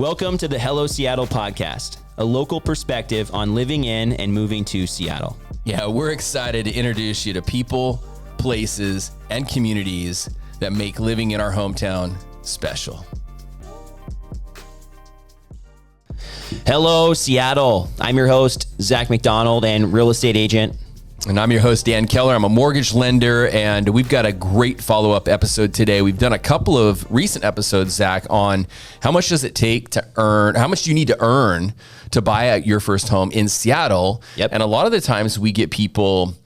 Welcome to the Hello Seattle podcast, a local perspective on living in and moving to Seattle. Yeah, we're excited to introduce you to people, places, and communities that make living in our hometown special. Hello, Seattle. I'm your host, Zach McDonald, and real estate agent. And I'm your host, Dan Keller. I'm a mortgage lender, and we've got a great follow-up episode today. We've done a couple of recent episodes, Zach, on how much does it take to earn, how much do you need to earn to buy your first home in Seattle? Yep. And a lot of the times we get people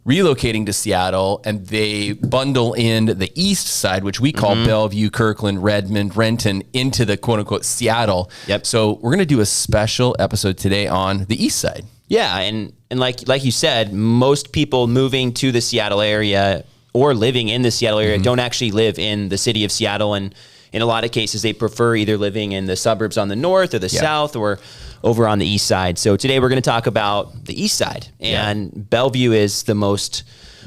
relocating to Seattle and they bundle in the east side, which we call Bellevue, Kirkland, Redmond, Renton, into the quote unquote Seattle. Yep. So we're going to do a special episode today on the east side. Yeah, and like you said, most people moving to the Seattle area or living in the Seattle area don't actually live in the city of Seattle, and in a lot of cases they prefer either living in the suburbs on the north or the south or over on the east side. So today we're going to talk about the east side, and Bellevue is the most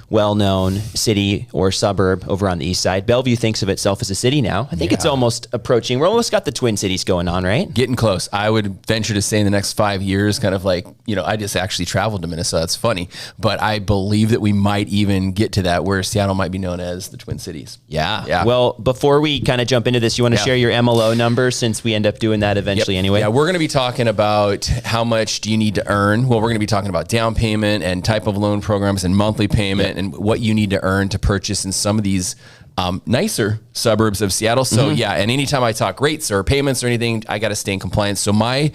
well-known city or suburb over on the east side. Bellevue thinks of itself as a city now. I think it's almost approaching. We're almost got the Twin Cities going on, right? Getting close. I would venture to say in the next 5 years, kind of like, I just actually traveled to Minnesota. It's funny, but I believe that we might even get to that where Seattle might be known as the Twin Cities. Yeah. Well, before we kind of jump into this, you want to share your MLO number since we end up doing that eventually anyway? Yeah, we're going to be talking about how much do you need to earn. Well, we're going to be talking about down payment and type of loan programs and monthly payment and what you need to earn to purchase in some of these nicer suburbs of Seattle. So and anytime I talk rates or payments or anything, I got to stay in compliance. So my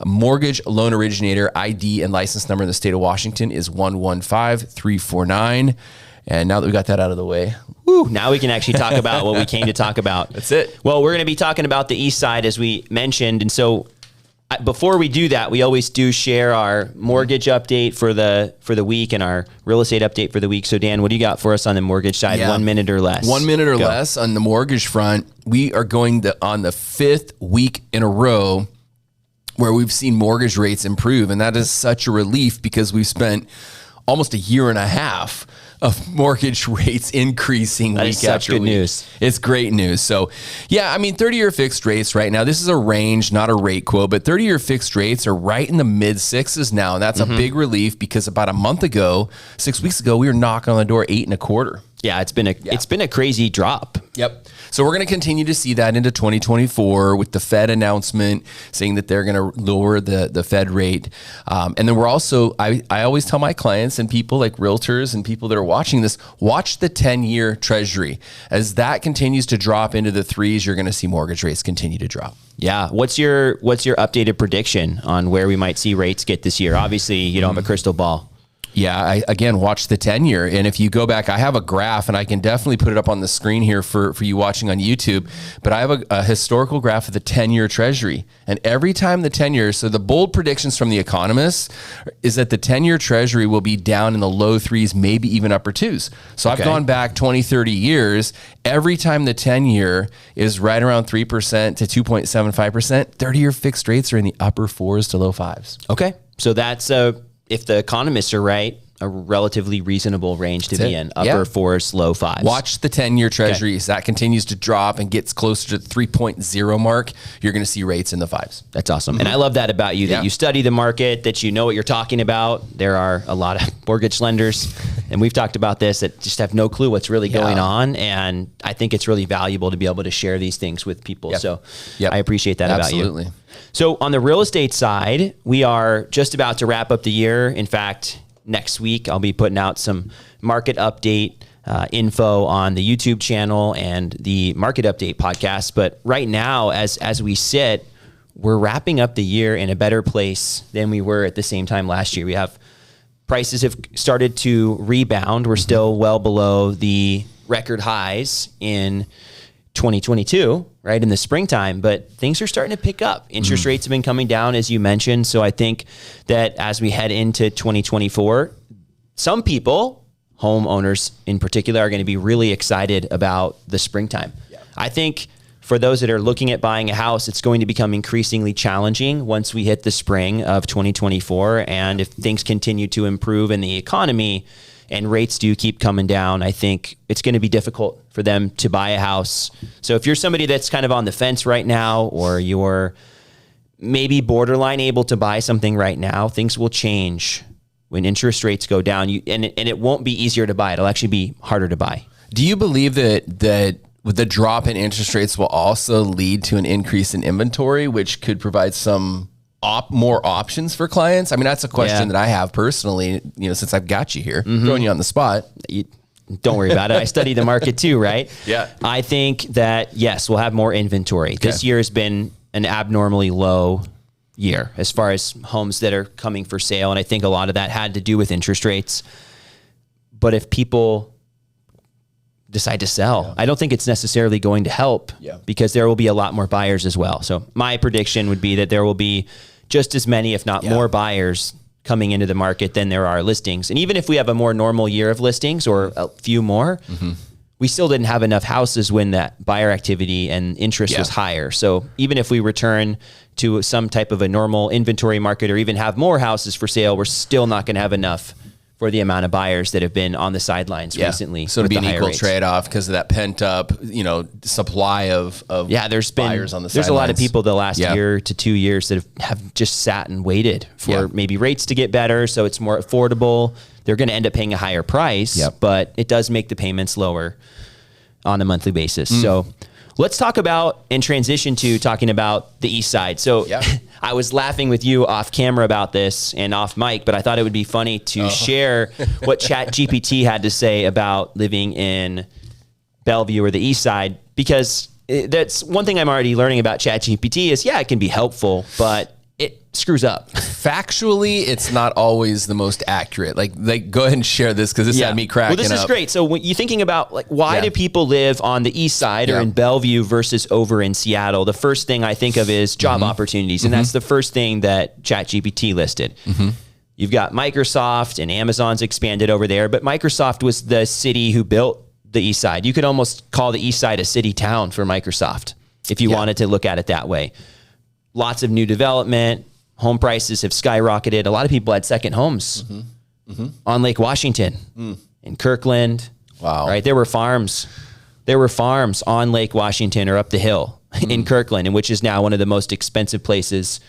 mortgage loan originator ID and license number in the state of Washington is 115349. And now that we got that out of the way, now we can actually talk about what we came to talk about. That's it. Well, we're going to be talking about the east side as we mentioned. And so before we do that, we always do share our mortgage update for the week and our real estate update for the week. So Dan, what do you got for us on the mortgage side? 1 minute or less. 1 minute or less on the mortgage front. We are going on the fifth week in a row where we've seen mortgage rates improve. And that is such a relief because we've spent almost a year and a half of mortgage rates increasing that week is such after good week. News. It's great news. So 30-year fixed rates right now, this is a range, not a rate quote, but 30-year fixed rates are right in the mid sixes now. And that's a big relief because about a month ago, 6 weeks ago, we were knocking on the door 8.25. Yeah, it's been a crazy drop. Yep. So we're going to continue to see that into 2024 with the Fed announcement saying that they're going to lower the Fed rate. And then we're also, I always tell my clients and people like realtors and people that are watching this, watch the 10-year treasury. As that continues to drop into the threes, you're going to see mortgage rates continue to drop. Yeah. What's your updated prediction on where we might see rates get this year? Obviously, you don't have a crystal ball. Yeah, again, watch the 10-year. And if you go back, I have a graph, and I can definitely put it up on the screen here for you watching on YouTube. But I have a historical graph of the 10-year treasury. And every time the 10-year, so the bold predictions from the economists is that the 10-year treasury will be down in the low threes, maybe even upper twos. So I've gone back 20, 30 years. Every time the 10-year is right around 3% to 2.75%, 30-year fixed rates are in the upper fours to low fives. Okay. So that's if the economists are right, a relatively reasonable range to be in, upper fours, low fives. Watch the 10-year treasury. As that continues to drop and gets closer to the 3.0 mark, you're going to see rates in the fives. That's awesome. And I love that about you, that you study the market, that you know what you're talking about. There are a lot of mortgage lenders, and we've talked about this, that just have no clue what's really going on. And I think it's really valuable to be able to share these things with people. So I appreciate that about you. Absolutely. So on the real estate side, we are just about to wrap up the year. In fact, next week, I'll be putting out some market update info on the YouTube channel and the market update podcast. But right now, as we sit, we're wrapping up the year in a better place than we were at the same time last year. We have prices have started to rebound. We're still well below the record highs in 2022, right, in the springtime, but things are starting to pick up. Interest rates have been coming down, as you mentioned. So I think that as we head into 2024, some people, homeowners in particular, are going to be really excited about the springtime. I think for those that are looking at buying a house, it's going to become increasingly challenging once we hit the spring of 2024. And if things continue to improve in the economy, and rates do keep coming down, I think it's going to be difficult for them to buy a house. So if you're somebody that's kind of on the fence right now, or you're maybe borderline able to buy something right now, things will change when interest rates go down. And it won't be easier to buy. It'll actually be harder to buy. Do you believe that with the drop in interest rates will also lead to an increase in inventory, which could provide some more options for clients? I mean, that's a question that I have personally, since I've got you here, throwing you on the spot. Don't worry about it. I study the market too, right? Yeah. I think that, yes, we'll have more inventory. Okay. This year has been an abnormally low year as far as homes that are coming for sale. And I think a lot of that had to do with interest rates. But if people decide to sell, I don't think it's necessarily going to help because there will be a lot more buyers as well. So my prediction would be that there will be just as many, if not more buyers coming into the market than there are listings. And even if we have a more normal year of listings or a few more, we still didn't have enough houses when that buyer activity and interest was higher. So even if we return to some type of a normal inventory market or even have more houses for sale, we're still not going to have enough for the amount of buyers that have been on the sidelines recently. So it'll be an equal trade-off because of that pent-up, supply of there's buyers on the sidelines. There's a lot of people the last year to 2 years that have just sat and waited for maybe rates to get better, so it's more affordable. They're going to end up paying a higher price, but it does make the payments lower on a monthly basis. So let's talk about and transition to talking about the East Side. So I was laughing with you off camera about this and off mic, but I thought it would be funny to share what ChatGPT had to say about living in Bellevue or the East Side, because that's one thing I'm already learning about ChatGPT is, it can be helpful, but it screws up. Factually, it's not always the most accurate. Like go ahead and share this because this had me cracking up. Well, this is great. So when you're thinking about why do people live on the East Side or in Bellevue versus over in Seattle, the first thing I think of is job opportunities. And that's the first thing that ChatGPT listed. You've got Microsoft and Amazon's expanded over there, but Microsoft was the city who built the East Side. You could almost call the East Side a city town for Microsoft if you wanted to look at it that way. Lots of new development. Home prices have skyrocketed. A lot of people had second homes on Lake Washington, in Kirkland. Wow. Right? There were farms on Lake Washington or up the hill in Kirkland, and which is now one of the most expensive places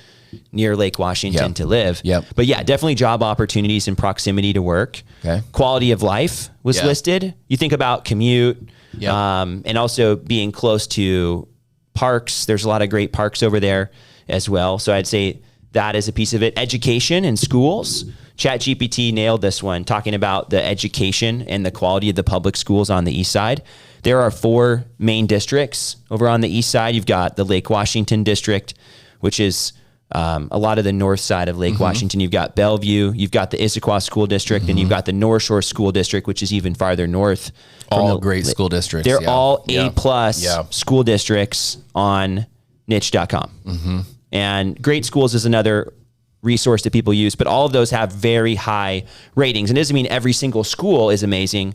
near Lake Washington to live. But definitely job opportunities and proximity to work. Quality of life was listed. You think about commute and also being close to parks. There's a lot of great parks over there as well. So I'd say that is a piece of it. Education and schools. ChatGPT nailed this one, talking about the education and the quality of the public schools on the East Side. There are 4 main districts over on the East Side. You've got the Lake Washington district, which is a lot of the north side of Lake Washington. You've got Bellevue, you've got the Issaquah school district, and you've got the North Shore school district, which is even farther north. All great school districts. They're all A+ school districts on niche.com. And Great Schools is another resource that people use, but all of those have very high ratings. And it doesn't mean every single school is amazing,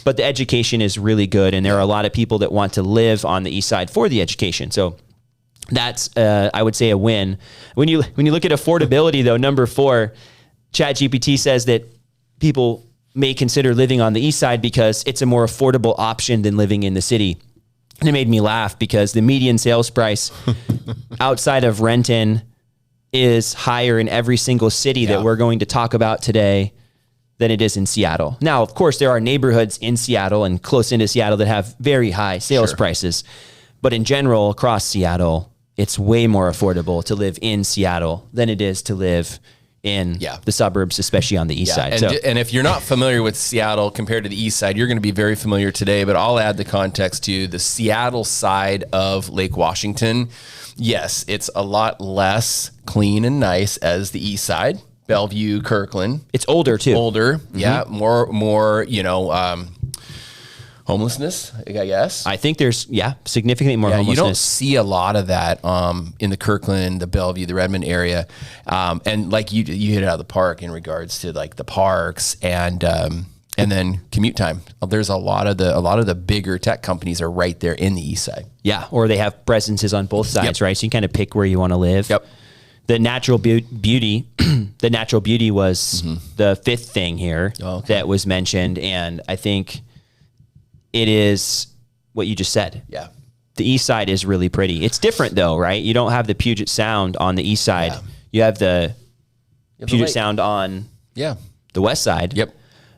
but the education is really good. And there are a lot of people that want to live on the East Side for the education. So that's, I would say, a win. When you look at affordability, though, number 4, ChatGPT says that people may consider living on the East Side because it's a more affordable option than living in the city. And it made me laugh because the median sales price outside of Renton is higher in every single city that we're going to talk about today than it is in Seattle. Now, of course, there are neighborhoods in Seattle and close into Seattle that have very high sales prices. But in general, across Seattle, it's way more affordable to live in Seattle than it is to live in the suburbs, especially on the East Side. And if you're not familiar with Seattle compared to the East Side, you're going to be very familiar today, but I'll add the context to the Seattle side of Lake Washington. Yes, it's a lot less clean and nice as the East Side, Bellevue, Kirkland. It's older too. More, homelessness, I guess. I think there's, significantly more homelessness. You don't see a lot of that in the Kirkland, the Bellevue, the Redmond area. And like you hit it out of the park in regards to like the parks and then commute time. There's a lot of the bigger tech companies are right there in the East Side. Yeah, or they have presences on both sides, right? So you kind of pick where you want to live. the natural beauty, the natural beauty was the fifth thing here that was mentioned. And I think it is what you just said. Yeah. The east side is really pretty. It's different though, right? You don't have the Puget Sound on the east side. Yeah. You have the Puget Sound on the west side. Yep.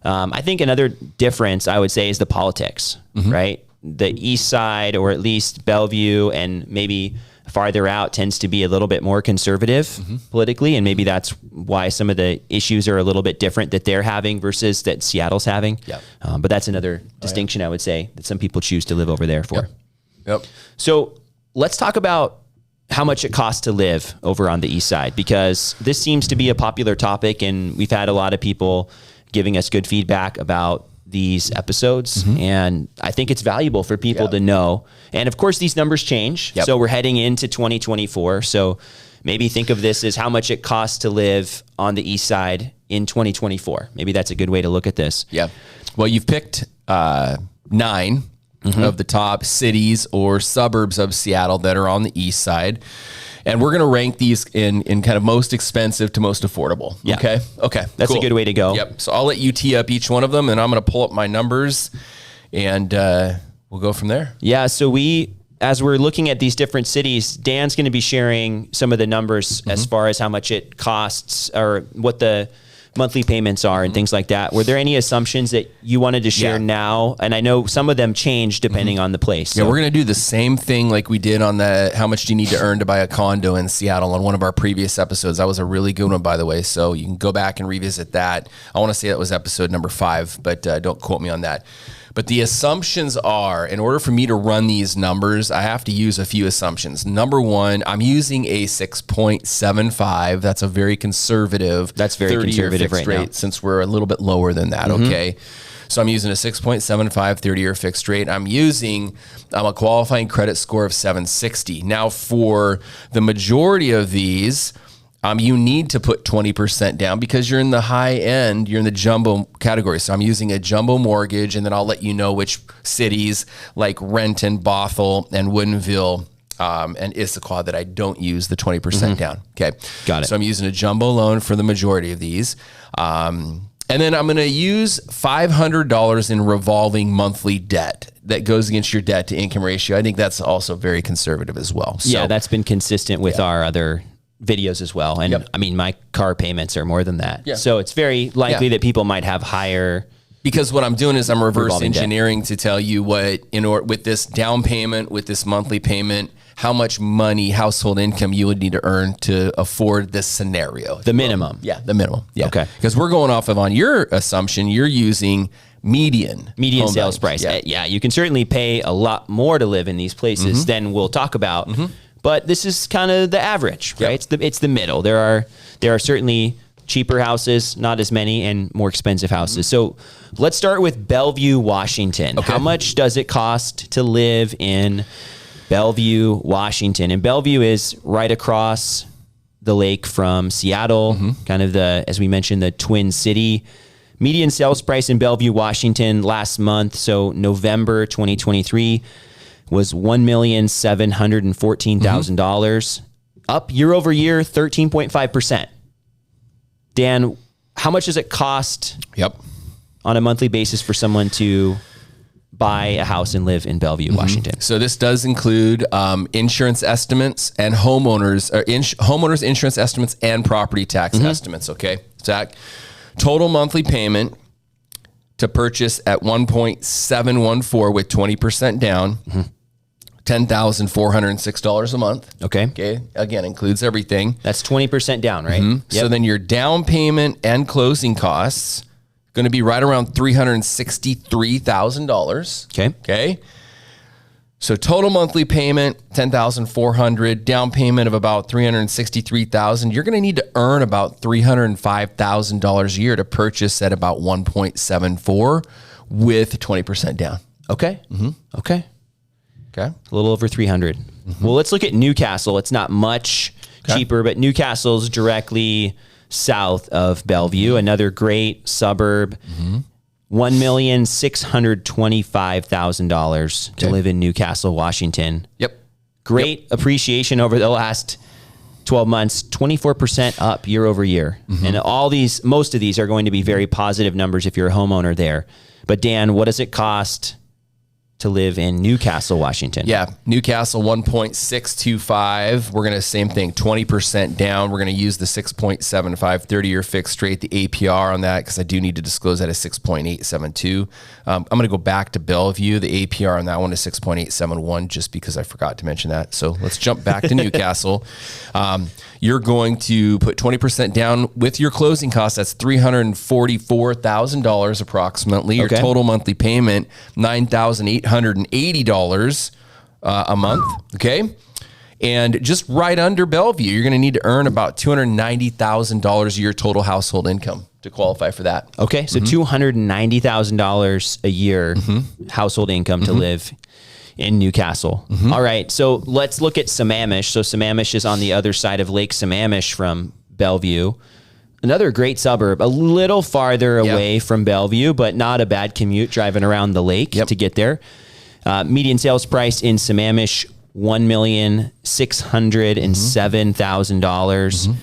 I think another difference I would say is the politics, right? The east side, or at least Bellevue and maybe farther out, tends to be a little bit more conservative politically. And maybe that's why some of the issues are a little bit different that they're having versus that Seattle's having. Yep. But that's another distinction I would say that some people choose to live over there for. Yep. So let's talk about how much it costs to live over on the east side, because this seems to be a popular topic and we've had a lot of people giving us good feedback about these episodes. And I think it's valuable for people to know. And of course, these numbers change. So we're heading into 2024. So maybe think of this as how much it costs to live on the east side in 2024. Maybe that's a good way to look at this. Yeah. Well, you've picked 9 of the top cities or suburbs of Seattle that are on the east side. And we're going to rank these in kind of most expensive to most affordable. Yeah. Okay. That's a good way to go. Yep. So I'll let you tee up each one of them, and I'm going to pull up my numbers, and we'll go from there. Yeah. So as we're looking at these different cities, Dan's going to be sharing some of the numbers as far as how much it costs or what the monthly payments are and things like that. Were there any assumptions that you wanted to share now? And I know some of them change depending on the place. So. Yeah, we're going to do the same thing like we did on the how much do you need to earn to buy a condo in Seattle on one of our previous episodes. That was a really good one, by the way. So you can go back and revisit that. I want to say that was episode number 5, but don't quote me on that. But the assumptions are, in order for me to run these numbers, I have to use a few assumptions. Number one, I'm using a 6.75. That's a very conservative. That's very conservative fixed right rate now. Since we're a little bit lower than that, okay? So I'm using a 6.75 30-year fixed rate. I'm using a qualifying credit score of 760. Now, for the majority of these, you need to put 20% down because you're in the high end, you're in the jumbo category. So I'm using a jumbo mortgage, and then I'll let you know which cities like Renton, Bothell, and Woodinville and Issaquah that I don't use the 20% down. Okay. Got it. So I'm using a jumbo loan for the majority of these. And then I'm going to use $500 in revolving monthly debt that goes against your debt to income ratio. I think that's also very conservative as well. So, yeah, that's been consistent with our other videos as well. And I mean, my car payments are more than that. Yeah. So it's very likely that people might have higher. Because what I'm doing is I'm reverse engineering to tell you what, with this down payment, with this monthly payment, how much money, household income you would need to earn to afford this scenario. The minimum. Yeah, the minimum. Yeah. Okay. Because we're going off of, on your assumption, you're using median sales price. Yeah, you can certainly pay a lot more to live in these places than we'll talk about. But this is kind of the average, right? It's the middle. There are certainly cheaper houses, not as many, and more expensive houses. So let's start with Bellevue, Washington. How much does it cost to live in Bellevue, Washington? And Bellevue is right across the lake from Seattle, kind of as we mentioned, the Twin City. Median sales price in Bellevue, Washington last month, so November 2023, was $1,714,000, up year over year, 13.5%. Dan, how much does it cost on a monthly basis for someone to buy a house and live in Bellevue, Washington? So this does include insurance estimates and homeowners insurance estimates and property tax estimates. Okay, Zach, total monthly payment to purchase at 1.714 with 20% down. $10,406 a month. Okay. Again, includes everything. That's 20% down, right? So then your down payment and closing costs going to be right around $363,000. Okay. So total monthly payment, $10,400, down payment of about $363,000. You're going to need to earn about $305,000 a year to purchase at about 1.74 with 20% down. Okay. A little over 300. Well, let's look at Newcastle. It's not much cheaper, but Newcastle's directly south of Bellevue, another great suburb. $1,625,000 to live in Newcastle, Washington. Yep. Great appreciation over the last 12 months, 24% up year over year. And most of these are going to be very positive numbers if you're a homeowner there. But Dan, what does it cost to live in Newcastle, Washington? Yeah, Newcastle 1.625. We're going to same thing, 20% down. We're going to use the 6.75 30-year fixed rate, the APR on that, because I do need to disclose that as 6.872. I'm going to go back to Bellevue. The APR on that one is 6.871, just because I forgot to mention that. So let's jump back to Newcastle. You're going to put 20% down with your closing costs. That's $344,000 approximately. Your total monthly payment, $9,880 a month. Okay. And just right under Bellevue, you're going to need to earn about $290,000 a year total household income to qualify for that. Okay. So $290,000 a year household income to live in Newcastle. All right. So let's look at Sammamish. So Sammamish is on the other side of Lake Sammamish from Bellevue. Another great suburb, a little farther away from Bellevue, but not a bad commute driving around the lake to get there. Median sales price in Sammamish, $1,607,000.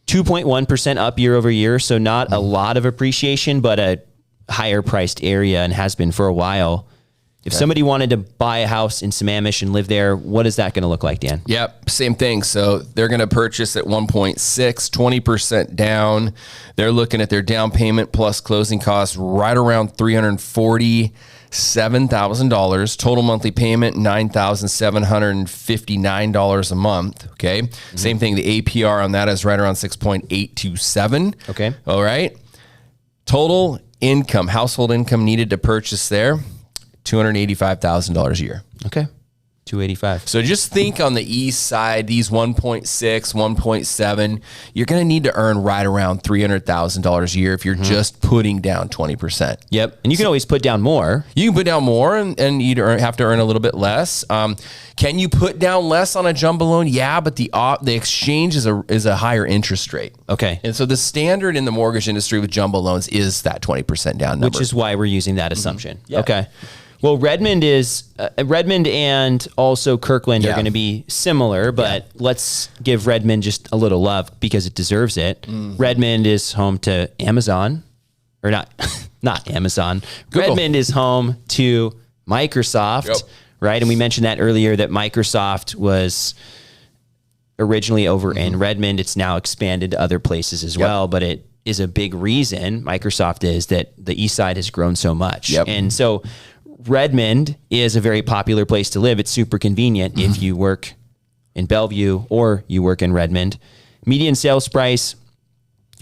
2.1% up year over year. So not a lot of appreciation, but a higher priced area, and has been for a while. If somebody wanted to buy a house in Sammamish and live there, what is that going to look like, Dan? Yep, same thing. So they're going to purchase at 1.6, 20% down. They're looking at their down payment plus closing costs right around $347,000. Total monthly payment, $9,759 a month. Okay. Same thing. The APR on that is right around 6.827. Okay. All right. Total income, household income needed to purchase there, $285,000 a year. Okay. 285. So just think on the east side, these 1.6, 1.7, you're going to need to earn right around $300,000 a year if you're just putting down 20%. Yep. And you can always put down more. You can put down more and you'd have to earn a little bit less. Can you put down less on a jumbo loan? Yeah, but the exchange is a higher interest rate. Okay. And so the standard in the mortgage industry with jumbo loans is that 20% down number. Which is why we're using that assumption. Yeah. Okay. Well, Redmond and also Kirkland are going to be similar, but let's give Redmond just a little love because it deserves it. Redmond is home to Amazon, or not Amazon. Google. Redmond is home to Microsoft, right? And we mentioned that earlier, that Microsoft was originally over in Redmond. It's now expanded to other places as well, but it is a big reason, Microsoft is, that the East Side has grown so much. And so Redmond is a very popular place to live. It's super convenient if you work in Bellevue or you work in Redmond. Median sales price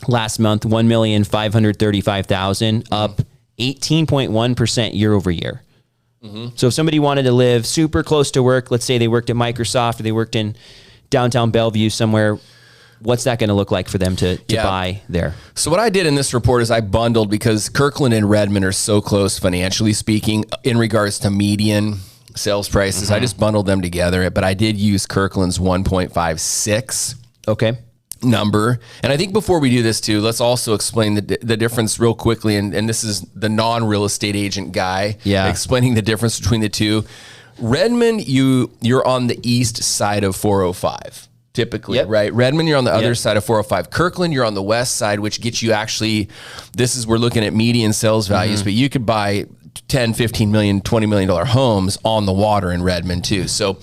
last month, $1,535,000, up 18.1% year over year. So if somebody wanted to live super close to work, let's say they worked at Microsoft or they worked in downtown Bellevue somewhere, what's that going to look like for them to buy there? So what I did in this report is I bundled, because Kirkland and Redmond are so close financially speaking in regards to median sales prices. I just bundled them together, but I did use Kirkland's 1.56 number. And I think before we do this too, let's also explain the difference real quickly. And this is the non-real estate agent guy explaining the difference between the two. Redmond, you're on the east side of 405. Typically, right? Redmond, you're on the other side of 405. Kirkland, you're on the west side, which gets you we're looking at median sales values, but you could buy 10, 15 million, $20 million homes on the water in Redmond too. So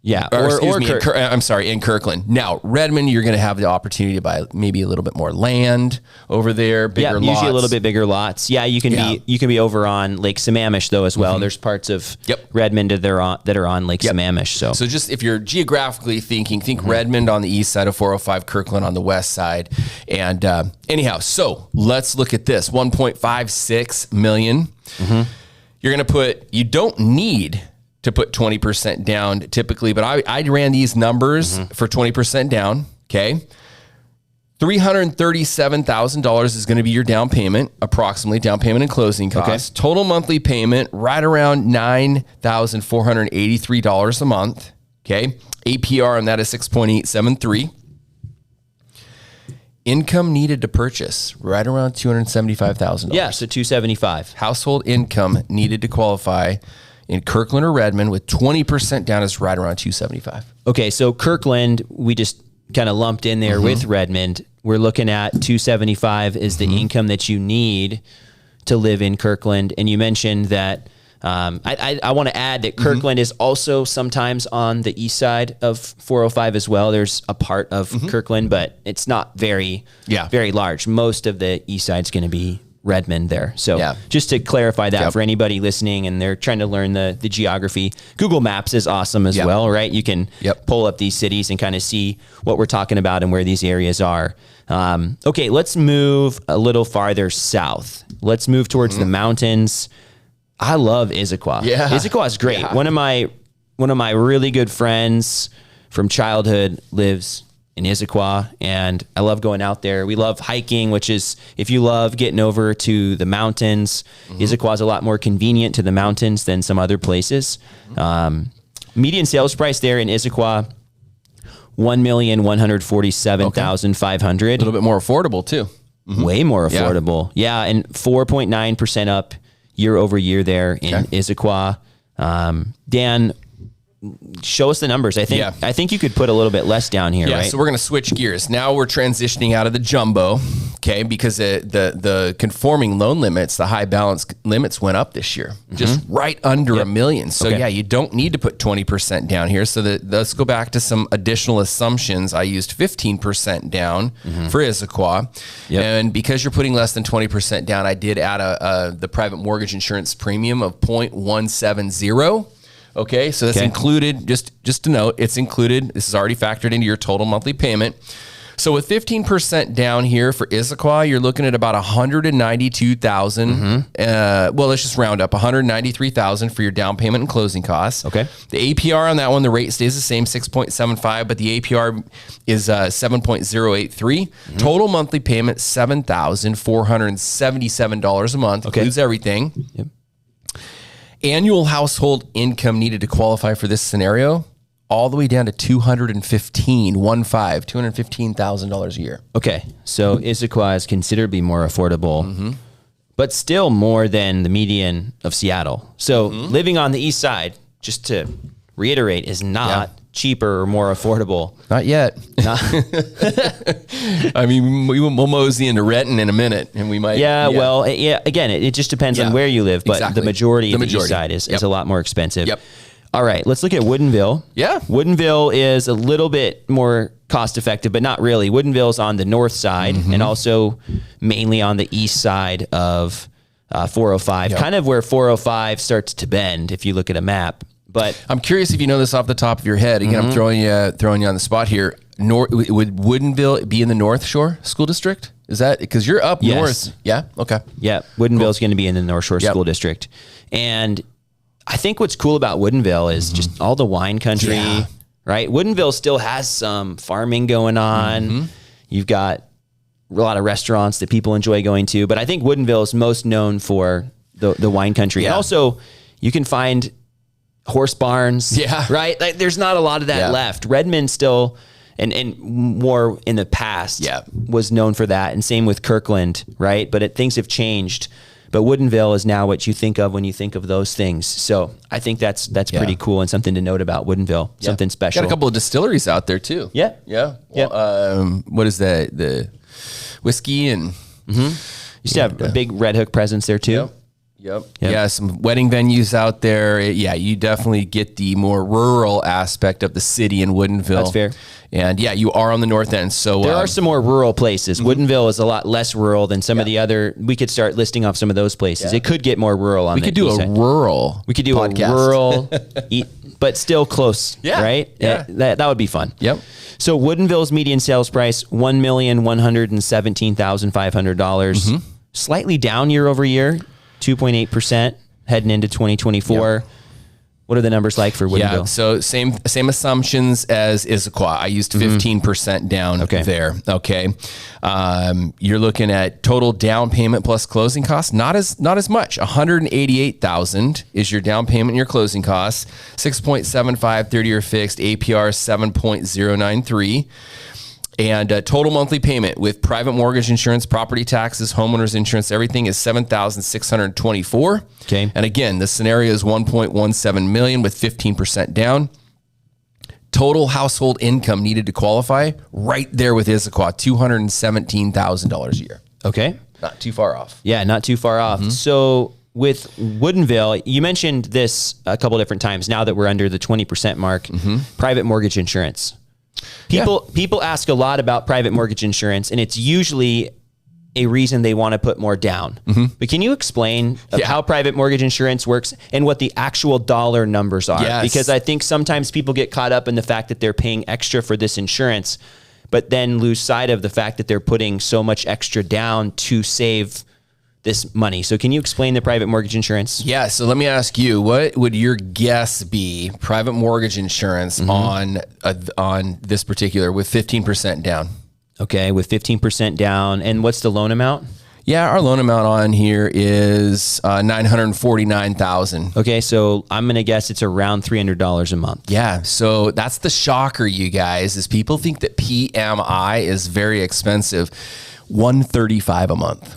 in Kirkland. Now, Redmond, you're going to have the opportunity to buy maybe a little bit more land over there, bigger lots. Usually a little bit bigger lots. Yeah, you can be over on Lake Sammamish though as well. There's parts of Redmond that are on Lake Sammamish. So just if you're geographically thinking, think Redmond on the east side of 405, Kirkland on the west side. And anyhow, so let's look at this: 1.56 million. You're going to you don't need to put 20% down typically, but I ran these numbers for 20% down. Okay. $337,000 is going to be your down payment, approximately down payment and closing costs. Total monthly payment, right around $9,483 a month. Okay. APR on that is 6.873. Income needed to purchase, right around $275,000. Yeah. So 275. Household income needed to qualify in Kirkland or Redmond with 20% down is right around 275. Okay, so Kirkland, we just kind of lumped in there with Redmond. We're looking at 275 is the income that you need to live in Kirkland. And you mentioned that I want to add that Kirkland is also sometimes on the east side of 405 as well. There's a part of Kirkland, but it's not very large. Most of the east side is going to be Redmond there. So just to clarify that for anybody listening and they're trying to learn the geography, Google Maps is awesome as well, right? You can pull up these cities and kind of see what we're talking about and where these areas are. Okay, let's move a little farther south. Let's move towards the mountains. I love Issaquah. Yeah. Issaquah is great. Yeah. One of my really good friends from childhood lives in Issaquah, and I love going out there. We love hiking, which is, if you love getting over to the mountains, Issaquah is a lot more convenient to the mountains than some other places. Median sales price there in Issaquah, $1,147,500. A little bit more affordable too. Way more affordable. Yeah, and 4.9% up year over year there in Issaquah. Dan, show us the numbers. I think you could put a little bit less down here, right? So we're going to switch gears. Now we're transitioning out of the jumbo, okay, because the conforming loan limits, the high balance limits went up this year, just right under $1 million. So you don't need to put 20% down here. So let's go back to some additional assumptions. I used 15% down for Issaquah. And because you're putting less than 20% down, I did add the private mortgage insurance premium of 0.170. Okay, so that's included, just to note, it's included. This is already factored into your total monthly payment. So with 15% down here for Issaquah, you're looking at about $192,000. Well, let's just round up, $193,000 for your down payment and closing costs. Okay. The APR on that one, the rate stays the same, 6.75, but the APR is 7.083. Total monthly payment, $7,477 a month. Includes everything. Yep. Annual household income needed to qualify for this scenario, all the way down to $215,000 a year. Okay, so Issaquah is considerably more affordable, but still more than the median of Seattle. So living on the east side, just to reiterate, is not cheaper or more affordable. Not yet. I mean, we'll mosey into Renton in a minute, and we might. Well, again, it just depends on where you live, but the majority of the east side is a lot more expensive. Yep. All right, let's look at Woodinville. Yeah. Woodinville is a little bit more cost effective, but not really. Woodinville's on the north side and also mainly on the east side of 405, kind of where 405 starts to bend if you look at a map. But I'm curious if you know this off the top of your head. Again, I'm throwing you on the spot here. Would Woodinville be in the North Shore School District? Is that because you're up north? Yeah. Okay. Yeah. Woodinville is going to be in the North Shore School District, and I think what's cool about Woodinville is just all the wine country, right? Woodinville still has some farming going on. You've got a lot of restaurants that people enjoy going to, but I think Woodinville is most known for the wine country, and also you can find horse barns, right? Like, there's not a lot of that left. Redmond still, and more in the past, was known for that, and same with Kirkland, right? But things have changed. But Woodinville is now what you think of when you think of those things. So I think that's pretty cool and something to note about Woodinville. Something special. Got a couple of distilleries out there too. Yeah. Well, what is that? The whiskey and used to have a big Red Hook presence there too. Yep. Yeah, some wedding venues out there. You definitely get the more rural aspect of the city in Woodinville. That's fair. And you are on the north end. So there are some more rural places. Woodinville is a lot less rural than some of the other. We could start listing off some of those places. It could get more rural on the east side. We could do podcast. A rural, but still close, right? Yeah. That would be fun. Yep. So Woodinville's median sales price, $1,117,500. Slightly down year over year. 2.8% heading into 2024. What are the numbers like for Woodinville? Yeah, so same assumptions as Issaquah. I used 15% down there. Okay, you're looking at total down payment plus closing costs. Not as much. $188,000 is your down payment and your closing costs. 6.75 30-year fixed. APR 7.093. And total monthly payment with private mortgage insurance, property taxes, homeowners insurance, everything is $7,624. Okay. And again, the scenario is $1.17 million with 15% down. Total household income needed to qualify right there with Issaquah, $217,000 a year. Okay. Not too far off. Yeah, not too far off. So with Woodinville, you mentioned this a couple different times now that we're under the 20% mark, private mortgage insurance. People ask a lot about private mortgage insurance, and it's usually a reason they want to put more down. But can you explain how private mortgage insurance works and what the actual dollar numbers are? Yes. Because I think sometimes people get caught up in the fact that they're paying extra for this insurance, but then lose sight of the fact that they're putting so much extra down to save this money. So can you explain the private mortgage insurance? Yeah. So let me ask you, what would your guess be private mortgage insurance on this particular with 15% down? Okay. With 15% down. And what's the loan amount? Yeah. Our loan amount on here is $949,000. Okay. So I'm going to guess it's around $300 a month. Yeah. So that's the shocker, you guys, is people think that PMI is very expensive. $135 a month.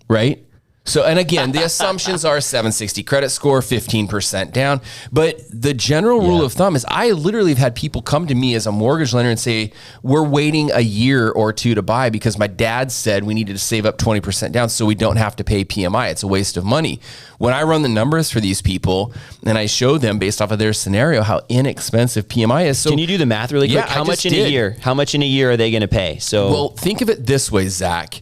Right? So, and again, the assumptions are 760 credit score, 15% down. But the general rule of thumb is I literally have had people come to me as a mortgage lender and say, we're waiting a year or two to buy because my dad said we needed to save up 20% down so we don't have to pay PMI. It's a waste of money. When I run the numbers for these people and I show them based off of their scenario how inexpensive PMI is. So can you do the math really quick? Yeah, How much in a year? How much in a year are they going to pay? So, well, think of it this way, Zach.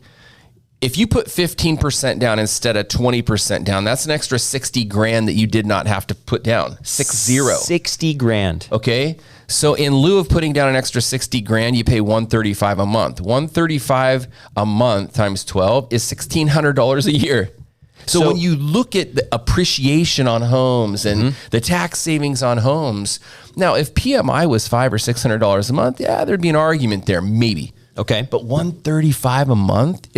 If you put 15% down instead of 20% down, that's an extra 60 grand that you did not have to put down. 60 grand. Okay. So in lieu of putting down an extra 60 grand, you pay $135 a month. $135 a month times 12 is $1,600 a year. So when you look at the appreciation on homes and the tax savings on homes, now if PMI was $500 or $600 a month, yeah, there'd be an argument there, maybe. Okay. But $135 a month,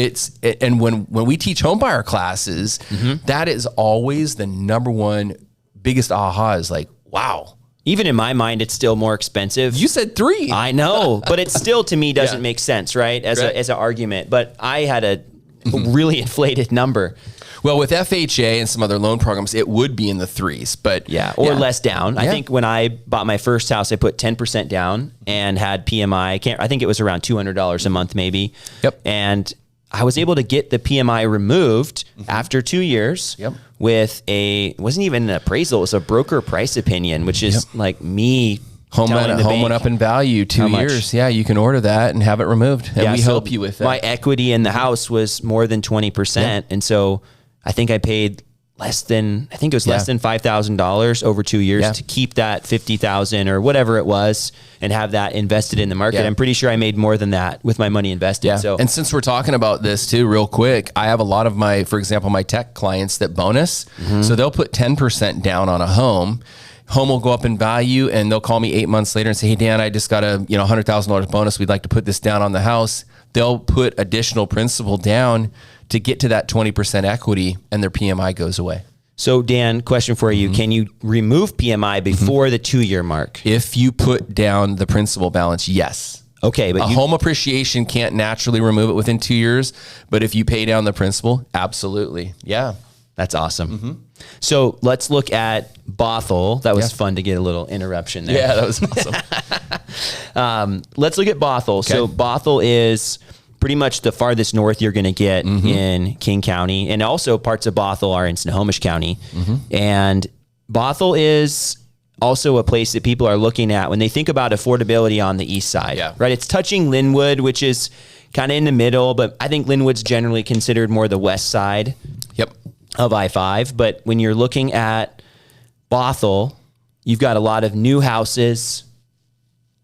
and when we teach homebuyer classes, that is always the number one biggest aha is like, wow. Even in my mind, it's still more expensive. You said 3. I know, but it still to me doesn't make sense, right? As an argument. But I had a really inflated number. Well, with FHA and some other loan programs, it would be in the 3s, but less down. I think when I bought my first house, I put 10% down and had PMI. I think it was around $200 a month, maybe. Yep. And I was able to get the PMI removed after 2 years with it wasn't even an appraisal. It was a broker price opinion, which is like me. Home went up in value 2 years. Yeah, you can order that and have it removed, and we help you with that. My equity in the house was more than 20%, and so I think I paid less than $5,000 over 2 years to keep that $50,000 or whatever it was and have that invested in the market. I'm pretty sure I made more than that with my money invested. Yeah. So, and since we're talking about this too, real quick, I have a lot of for example, my tech clients that bonus. So they'll put 10% down on a home. Home will go up in value, and they'll call me 8 months later and say, "Hey Dan, I just got a $100,000 bonus. We'd like to put this down on the house." They'll put additional principal down to get to that 20% equity, and their PMI goes away. So Dan, question for you. Can you remove PMI before the 2 year mark? If you put down the principal balance, yes. Okay. But home appreciation can't naturally remove it within 2 years, but if you pay down the principal, absolutely. Yeah. That's awesome. So let's look at Bothell. That was fun to get a little interruption there. Yeah, that was awesome. Let's look at Bothell. Okay. So Bothell is pretty much the farthest north you're going to get in King County. And also parts of Bothell are in Sammamish County. And Bothell is also a place that people are looking at when they think about affordability on the east side. Right? It's touching Linwood, which is kind of in the middle, but I think Linwood's generally considered more the west side of I-5. But when you're looking at Bothell, you've got a lot of new houses,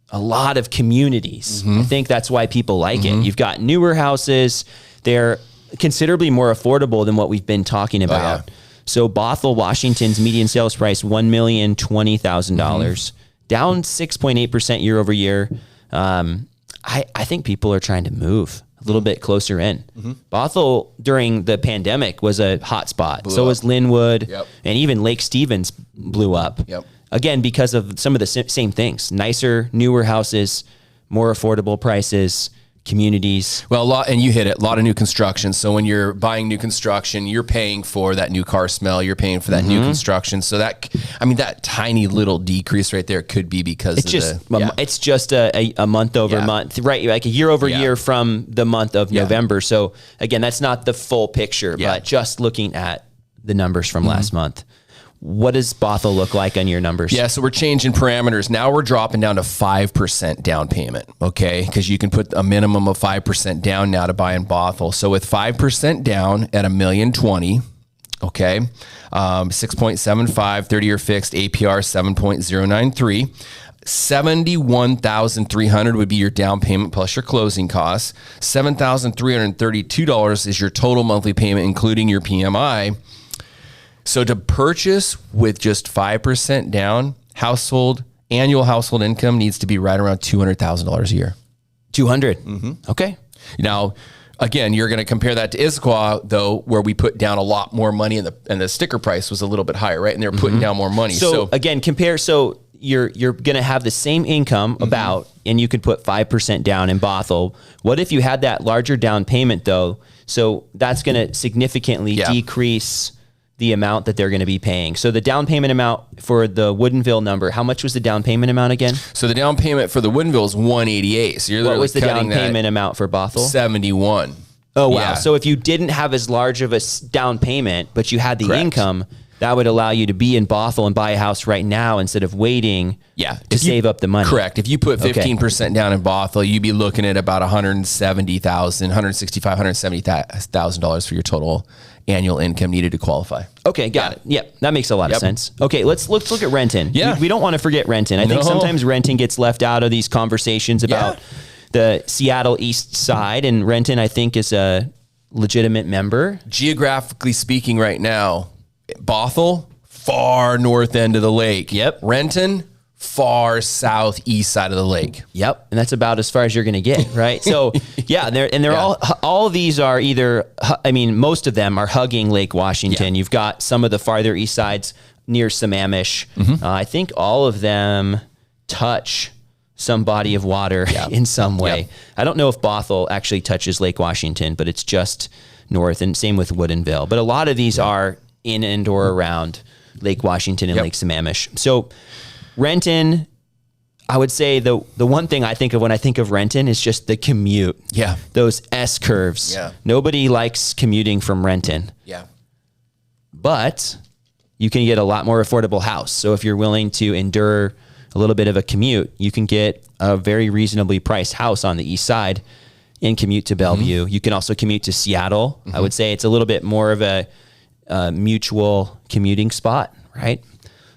a lot of communities. I think that's why people like it. You've got newer houses. They're considerably more affordable than what we've been talking about. So Bothell, Washington's median sales price, $1,020,000, down 6.8% year over year. I think people are trying to move a little bit closer in. Bothell during the pandemic was a hot spot. So was Linwood, and even Lake Stevens blew up. Again, because of some of the same things, nicer, newer houses, more affordable prices, communities. Well, and you hit it, a lot of new construction. So when you're buying new construction, you're paying for that new car smell, you're paying for that new construction. So that tiny little decrease right there could be because it's just a month over month, right? Like a year over year from the month of November. So again, that's not the full picture, but just looking at the numbers from last month. What does Bothell look like on your numbers? Yeah, so we're changing parameters. Now we're dropping down to 5% down payment, okay? Because you can put a minimum of 5% down now to buy in Bothell. So with 5% down at $1,020,000, okay, 6.75, 30-year fixed, APR 7.093. $71,300 would be your down payment plus your closing costs. $7,332 is your total monthly payment, including your PMI. So to purchase with just 5% down, annual household income needs to be right around $200,000 a year. 200. Okay. Now, again, you're going to compare that to Issaquah, though, where we put down a lot more money and the sticker price was a little bit higher, right? And they're putting down more money. So again, compare. So you're going to have the same income and you could put 5% down in Bothell. What if you had that larger down payment though? So that's going to significantly decrease the amount that they're going to be paying. So the down payment amount for the Woodinville number, how much was the down payment amount again? So the down payment for the Woodinville is $188. So what was the down payment amount for Bothell? $71. Oh, wow. Yeah. So if you didn't have as large of a down payment, but you had the income, that would allow you to be in Bothell and buy a house right now instead of waiting to save up the money. Correct. If you put 15% down in Bothell, you'd be looking at about $165,000, $170,000 for your total annual income needed to qualify. Okay, got it. Yep, that makes a lot of sense. Okay, let's look at Renton. Yeah. We don't want to forget Renton. I think sometimes Renton gets left out of these conversations about the Seattle East Side, and Renton, I think, is a legitimate member. Geographically speaking right now, Bothell, far north end of the lake. Yep. Renton, far southeast side of the lake. Yep. And that's about as far as you're going to get, right? So they're all of these are either, most of them are hugging Lake Washington. You've got some of the farther east sides near Sammamish. I think all of them touch some body of water in some way. I don't know if Bothell actually touches Lake Washington, but it's just north, and same with Woodinville. But a lot of these are in and or around Lake Washington and Lake Sammamish. So Renton, I would say the one thing I think of when I think of Renton is just the commute. Yeah. Those S curves. Yeah. Nobody likes commuting from Renton. Yeah. But you can get a lot more affordable house. So if you're willing to endure a little bit of a commute, you can get a very reasonably priced house on the east side and commute to Bellevue. You can also commute to Seattle. I would say it's a little bit more of a mutual commuting spot, right?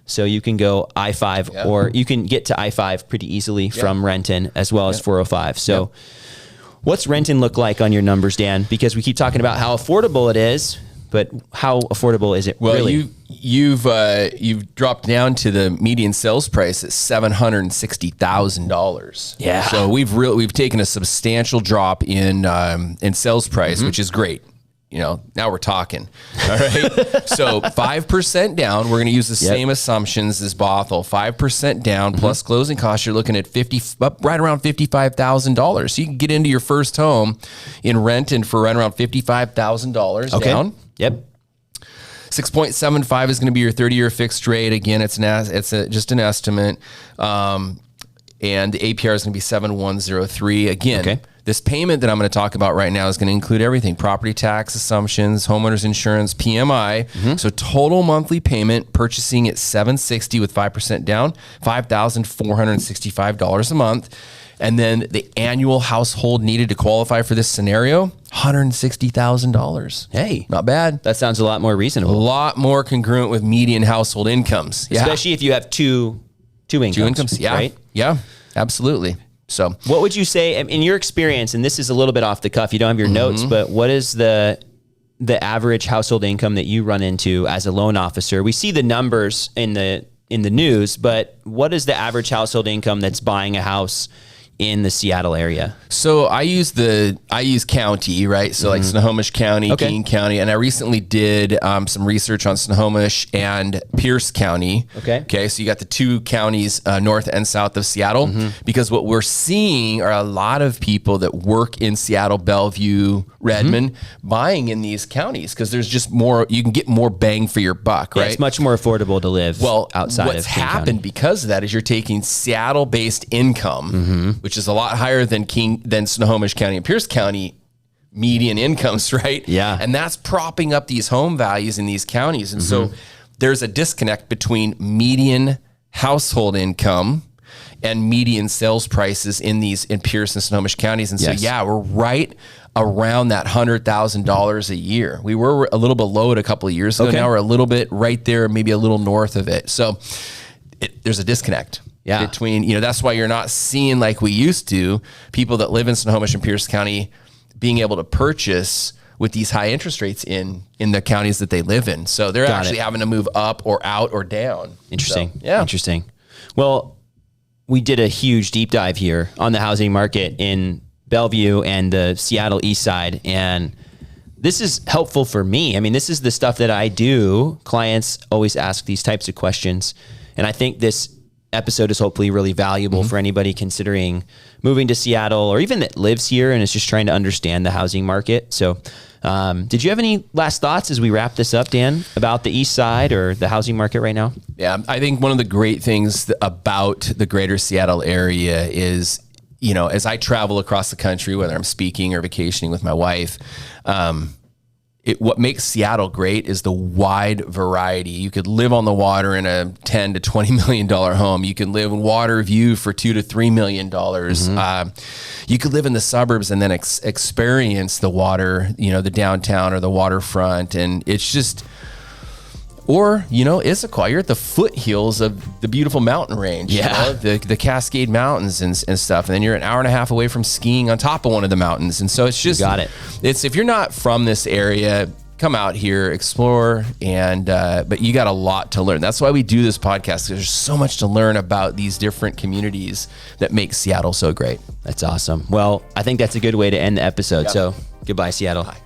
So you can go I-5 or you can get to I-5 pretty easily from Renton as well as 405. So what's Renton look like on your numbers, Dan? Because we keep talking about how affordable it is, but how affordable is it really? You've dropped down to the median sales price at $760,000. Yeah. So we've taken a substantial drop in sales price, which is great. Now we're talking. All right. So 5% down. We're going to use the same assumptions as Bothell. 5% down plus closing costs. You're looking at right around $55,000. So you can get into your first home in Renton for right around $55,000 down. Yep. 6.75 is going to be your 30-year fixed rate. Again, it's just an estimate. And the APR is going to be 7.103. Again, this payment that I'm going to talk about right now is going to include everything: property tax assumptions, homeowners insurance, PMI. So total monthly payment purchasing at $760 with 5% down, $5,465 a month. And then the annual household needed to qualify for this scenario, $160,000. Hey, not bad. That sounds a lot more reasonable. A lot more congruent with median household incomes. Especially if you have two incomes. Right? Yeah, absolutely. So what would you say in your experience, and this is a little bit off the cuff, you don't have your notes, but what is the average household income that you run into as a loan officer? We see the numbers in the news, but what is the average household income that's buying a house in the Seattle area? So I use county, right? So like Snohomish County, King County, and I recently did some research on Snohomish and Pierce County. Okay. So you got the two counties, north and south of Seattle, because what we're seeing are a lot of people that work in Seattle, Bellevue, Redmond, buying in these counties because there's just more. You can get more bang for your buck, right? It's much more affordable to live outside of what's King happened County. because of that is you're taking Seattle-based income, which is a lot higher than Snohomish County and Pierce County median incomes, right? Yeah. And that's propping up these home values in these counties. And so there's a disconnect between median household income and median sales prices in Pierce and Snohomish counties. And so, we're right around that $100,000 a year. We were a little below it a couple of years ago. Now we're a little bit right there, maybe a little north of it. So there's a disconnect. Between, that's why you're not seeing like we used to, people that live in Snohomish and Pierce County being able to purchase with these high interest rates in the counties that they live in. So they're actually having to move up or out or down. Interesting. So, Interesting. Well, we did a huge deep dive here on the housing market in Bellevue and the Seattle East Side. And this is helpful for me. I mean, this is the stuff that I do. Clients always ask these types of questions. And I think this episode is hopefully really valuable for anybody considering moving to Seattle or even that lives here and is just trying to understand the housing market. So did you have any last thoughts as we wrap this up, Dan, about the East Side or the housing market right now? Yeah, I think one of the great things about the greater Seattle area is, as I travel across the country, whether I'm speaking or vacationing with my wife, what makes Seattle great is the wide variety. You could live on the water in a $10 to $20 million home. You can live in water view for $2 to $3 million. You could live in the suburbs and then experience the water, the downtown or the waterfront. And it's just, or, Issaquah, you're at the foothills of the beautiful mountain range, the Cascade Mountains and stuff. And then you're an hour and a half away from skiing on top of one of the mountains. And so it's just, if you're not from this area, come out here, explore, but you got a lot to learn. That's why we do this podcast. There's so much to learn about these different communities that make Seattle so great. That's awesome. Well, I think that's a good way to end the episode. So goodbye, Seattle. Bye.